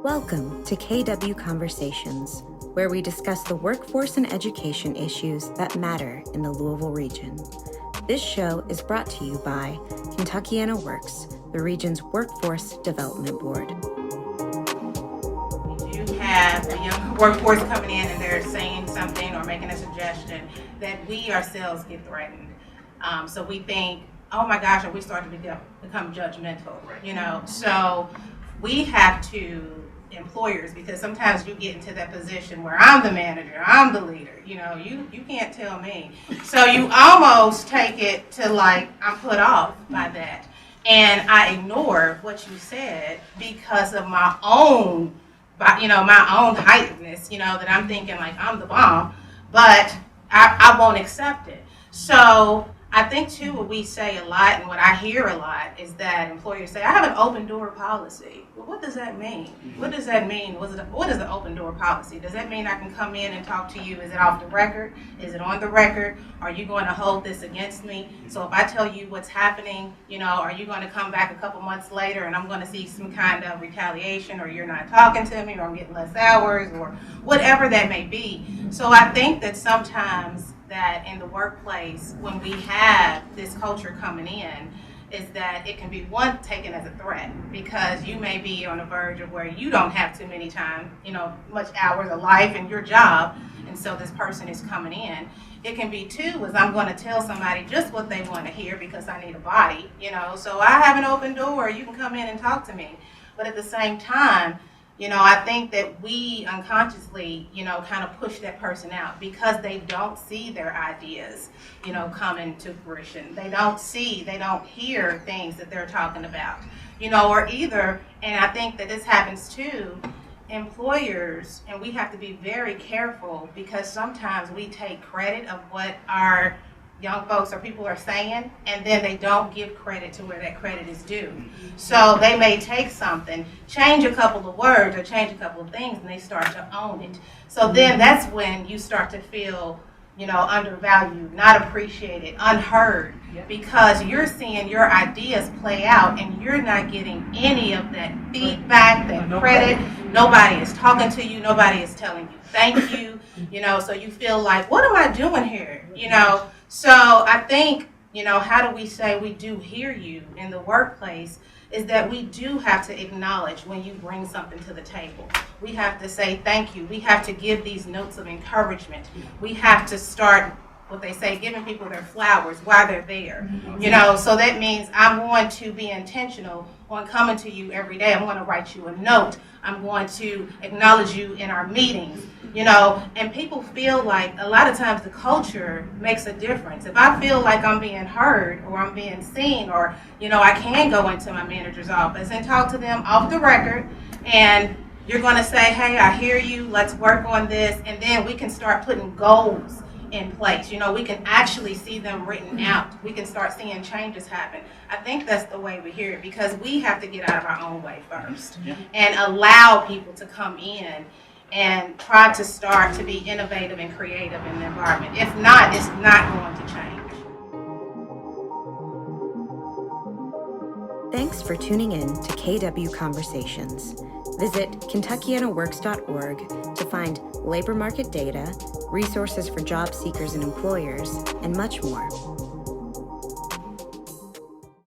Welcome to KW Conversations, where we discuss the workforce and education issues that matter in the Louisville region. This show is brought to you by KentuckianaWorks, the region's workforce development board. We do have a young workforce coming in and they're saying something or making a suggestion that we ourselves get threatened. So we think, oh my gosh, are we starting to become judgmental, you know? So we have to, employers, because sometimes you get into that position where I'm the manager, I'm the leader, you know, you can't tell me. So you almost take it to like, I'm put off by that. And I ignore what you said because of my own, my own heightedness, that I'm thinking like I'm the bomb, but I won't accept it. So I think too, what we say a lot and what I hear a lot is that employers say, I have an open door policy. Well, what does that mean? What does that mean? What is an open door policy? Does that mean I can come in and talk to you? Is it off the record? Is it on the record? Are you going to hold this against me? So if I tell you what's happening, are you going to come back a couple months later and I'm going to see some kind of retaliation, or you're not talking to me, or I'm getting less hours, or whatever that may be. So I think that sometimes that in the workplace, when we have this culture coming in, is that it can be taken as a threat, because you may be on the verge of where you don't have too many much hours of life in your job, and so this person is coming in. It can be too, is I'm going to tell somebody just what they want to hear because I need a body, so I have an open door, you can come in and talk to me. But at the same time, I think that we unconsciously, kind of push that person out because they don't see their ideas, coming to fruition. They don't hear things that they're talking about, or either, and I think that this happens too, employers, and we have to be very careful because sometimes we take credit of what our young folks or people are saying, and then they don't give credit to where that credit is due. So they may take something, change a couple of words or change a couple of things, and they start to own it. So then that's when you start to feel, undervalued, not appreciated, unheard, because you're seeing your ideas play out and you're not getting any of that feedback, that credit. Nobody is talking to you. Nobody is telling you thank you, so you feel like, what am I doing here, So I think, how do we say we do hear you in the workplace is that we do have to acknowledge when you bring something to the table. We have to say thank you. We have to give these notes of encouragement. We have to start, what they say, giving people their flowers while they're there. So that means I'm going to be intentional on coming to you every day. I'm going to write you a note. I'm going to acknowledge you in our meetings. And people feel like a lot of times the culture makes a difference. If I feel like I'm being heard or I'm being seen, or, I can go into my manager's office and talk to them off the record, and you're going to say, hey, I hear you, let's work on this, and then we can start putting goals in place. We can actually see them written out. We can start seeing changes happen. I think that's the way we hear it, because we have to get out of our own way first and allow people to come in and try to start to be innovative and creative in the environment. If not, it's not going to change. Thanks for tuning in to KW Conversations. Visit KentuckianaWorks.org to find labor market data, resources for job seekers and employers, and much more.